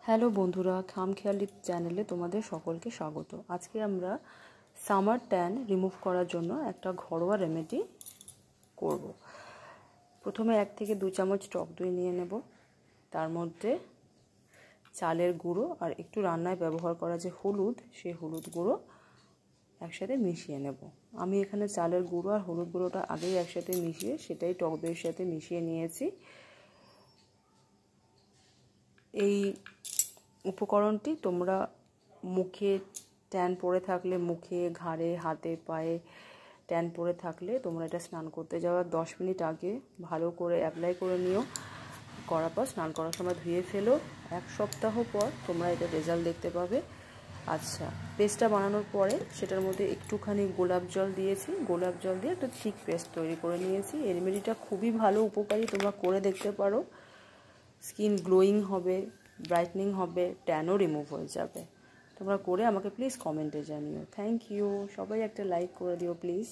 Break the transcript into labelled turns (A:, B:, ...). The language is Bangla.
A: হ্যালো বন্ধুরা, খামখেয়ালি চ্যানেলে তোমাদের সকলকে স্বাগত। আজকে আমরা সামার ট্যান রিমুভ করার জন্য একটা ঘরোয়া রেমেডি করব। প্রথমে 1 থেকে 2 চামচ টক দই নিয়ে নেব। তার মধ্যে চালের গুঁড়ো আর একটু রান্নায় ব্যবহার করা যে হলুদ, সেই হলুদ গুঁড়ো একসাথে মিশিয়ে নেব। আমি এখানে চালের গুঁড়ো আর হলুদ গুঁড়োটা আগেই একসাথে মিশিয়ে সেটাই টক দইয়ের সাথে মিশিয়ে নিয়েছি। এই উপকরণটি তোমরা মুখে ট্যান পড়ে থাকলে, মুখে, ঘাড়ে, হাতে, পায়ে ট্যান পড়ে থাকলে তোমরা এটা স্নান করতে যাওয়ার 10 মিনিট আগে ভালো করে অ্যাপ্লাই করে নিও। করার পর স্নান করার সময় ধুয়ে ফেলো। 1 সপ্তাহ পর তোমরা এটা রেজাল্ট দেখতে পাবে। আচ্ছা, পেস্টটা বানানোর পরে সেটার মধ্যে একটুখানি গোলাপ জল দিয়েছি। গোলাপ জল দিয়ে একটা থিক পেস্ট তৈরি করে নিয়েছি। এই রেমেডিটা খুবই ভালো, উপকারী, তোমরা করে দেখতে পারো। স্কিন গ্লোয়িং হবে, ব্রাইটনিং হবে, ট্যানও রিমুভ হয়ে যাবে। তোমরা করে আমাকে প্লিজ কমেন্টে জানিও। Thank you. সবাই একটা লাইক করে দিও প্লিজ।